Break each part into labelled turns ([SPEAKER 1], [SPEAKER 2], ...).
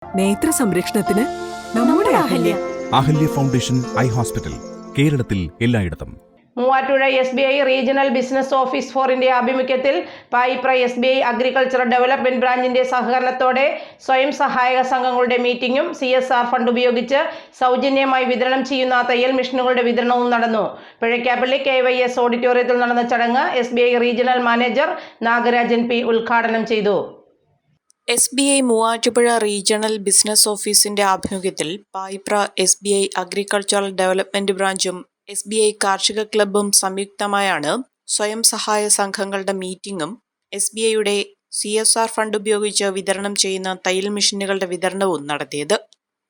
[SPEAKER 1] നേത്ര സംരക്ഷണത്തിന് നമ്മുടെ Ahalya.
[SPEAKER 2] Ahalya foundation eye hospital, കേരളത്തിൽ എല്ലായിടത്തും.
[SPEAKER 3] Muvattupuzha SBI regional business office ഫോറിന്റെ ആഭിമുഖ്യത്തിൽ പായിപ്ര SBI അഗ്രികൾച്ചർ ഡെവലപ്മെന്റ് ബ്രാഞ്ചിന്റെ സഹകരണത്തോടെ സ്വയം സഹായക സംഘങ്ങളുടെ മീറ്റിംഗും CSR ഫണ്ട് ഉപയോഗിച്ച് സൗജന്യമായി വിതരണം ചെയ്യുന്ന തയ്യൽ മെഷീനുകളുടെ വിതരണവും നടന്നു. പിഴയ്ക്കാപ്പള്ളി KYS ഓഡിറ്റോറിയത്തിൽ നടന്ന ചടങ്ങ് SBI regional manager Nagarajan P ഉദ്ഘാടനം ചെയ്തു.
[SPEAKER 4] SBI മൂവാറ്റുപുഴ റീജിയണൽ ബിസിനസ് ഓഫീസിന്റെ ആഭിമുഖ്യത്തിൽ പായിപ്ര SBI അഗ്രികൾച്ചറൽ ഡെവലപ്മെന്റ് ബ്രാഞ്ചും SBI കാർഷിക ക്ലബ്ബും സംയുക്തമായാണ് സ്വയം സഹായ സംഘങ്ങളുടെ മീറ്റിംഗും SBIയുടെ CSR ഫണ്ട് ഉപയോഗിച്ച് വിതരണം ചെയ്യുന്ന തയ്യൽ മെഷീനുകളുടെ വിതരണവും നടത്തിയത്.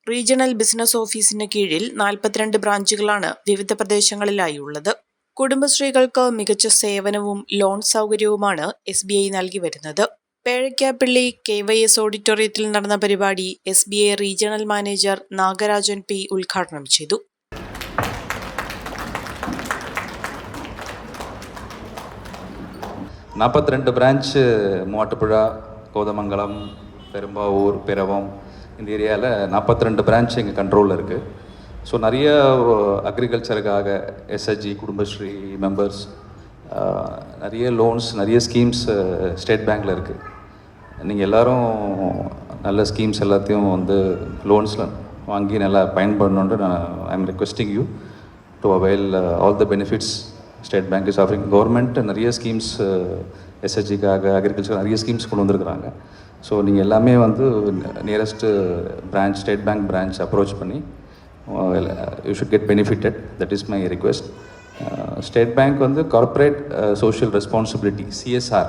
[SPEAKER 4] റീജിയണൽ ബിസിനസ് ഓഫീസിന് കീഴിൽ 42 ബ്രാഞ്ചുകളാണ് വിവിധ പ്രദേശങ്ങളിലായി ഉള്ളത്. കുടുംബശ്രീകൾക്ക് മികച്ച സേവനവും ലോൺ സൗകര്യവുമാണ് SBI നൽകി വരുന്നത്. പേഴയ്ക്കാപ്പള്ളി KYS ഓഡിറ്റോറിയത്തിൽ നടന്ന പരിപാടി SBI regional manager Nagarajan P ഉദ്ഘാടനം ചെയ്തു.
[SPEAKER 5] ബ്രാഞ്ച് മൂവാറ്റുപുഴ, கோதமங்கலம், பெரும்பாவூர், பிறவம் இந்த ஏரியாவில் 42 பிரான்ச் எங்கள் கண்ட்ரோலில் இருக்குது. ஸோ நிறைய அக்ரிகல்ச்சருக்காக SHG குடும்பஸ்ரீ மெம்பர்ஸ், நிறைய லோன்ஸ், நிறைய ஸ்கீம்ஸ் ஸ்டேட் பேங்க்கில் இருக்குது. நீங்கள் எல்லோரும் நல்ல ஸ்கீம்ஸ் எல்லாத்தையும் வந்து லோன்ஸில் வாங்கி நல்லா பயன்படணுன்ட்டு நான் I am requesting you to avail all the benefits State Bank is offering. Government நிறைய ஸ்கீம்ஸ் SHGக்காக அக்ரிகல்ச்சர் நிறைய ஸ்கீம்ஸ் கொண்டு வந்திருக்கிறாங்க. ஸோ நீங்கள் எல்லாமே வந்து nearest branch, State Bank branch approach பண்ணி you should get benefited. That is my request. State Bank வந்து கார்ப்பரேட் சோஷியல் ரெஸ்பான்சிபிலிட்டி CSR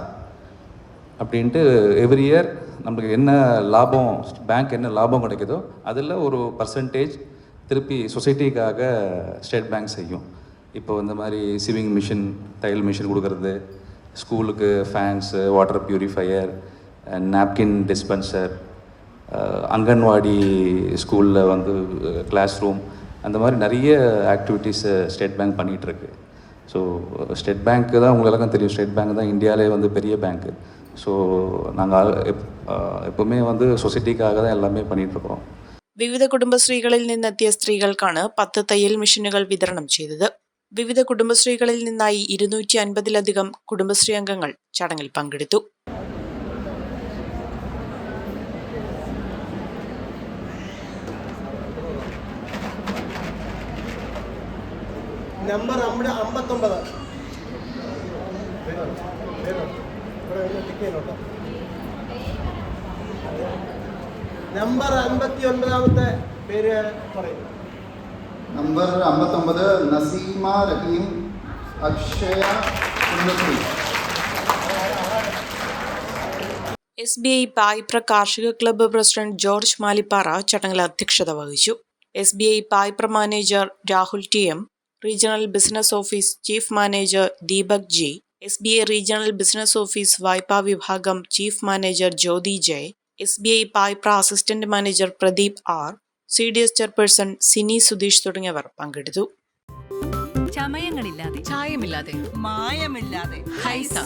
[SPEAKER 5] அப்படின்ட்டு எவ்ரி இயர் நமக்கு என்ன லாபம், பேங்க் என்ன லாபம் கிடைக்குதோ அதில் ஒரு பர்சன்டேஜ் திருப்பி சொசைட்டிக்காக ஸ்டேட் பேங்க் செய்யும். இப்போ இந்த மாதிரி சிவிங் மிஷின், தையல் மிஷின் கொடுக்கறது, ஸ்கூலுக்கு fans, water purifier, napkin dispenser, anganwadi ஸ்கூலில் வந்து கிளாஸ் ரூம், அந்த மாதிரி நிறைய ஆக்டிவிட்டீஸை ஸ்டேட் பேங்க் பண்ணிகிட்ருக்கு. ஸோ ஸ்டேட் பேங்க்கு தான் உங்களுக்கு எல்லாருக்கும் தெரியும், ஸ்டேட் பேங்க் தான் இந்தியாவிலே வந்து பெரிய பேங்க்கு. ஸோ நாங்கள் எப்போவுமே வந்து சொசைட்டிக்காக தான் எல்லாமே பண்ணிகிட்ருக்கோம்.
[SPEAKER 4] വിവിധ കുടുംബശ്രീകളിൽ നിന്നെത്തിയ സ്ത്രീകൾക്കാണ് 10 തയ്യൽ മെഷീനുകൾ വിതരണം ചെയ്തത്. വിവിധ കുടുംബശ്രീകളിൽ നിന്നായി 250-ലധികം കുടുംബശ്രീ അംഗങ്ങൾ ചടങ്ങിൽ പങ്കെടുത്തു.
[SPEAKER 6] നമ്പർ 59 നമ്പർ 59ാമത്തെ പേര് പറയും.
[SPEAKER 7] നമ്പർ 59 നസീമ റഹീം, അക്ഷയ കുടുംബശ്രീ.
[SPEAKER 4] SBI പായിപ്ര കാർഷിക ക്ലബ്ബ് പ്രസിഡന്റ് ജോർജ് മാലിപ്പാറ ചടങ്ങിൽ അധ്യക്ഷത വഹിച്ചു. SBI Payipra manager Rahul TM, regional business office chief manager Deepak G, SBI regional business office വായ്പാ വിഭാഗം chief manager Jyothi J, SBI Payipra assistant manager Pradeep R, CDS chairperson Sini Sudheesh തുടങ്ങിയവർ പങ്കെടുത്തു.
[SPEAKER 8] ചമയങ്ങളില്ലാതെ, ചായമില്ലാതെ, മായമില്ലാതെ, ഹൈസ.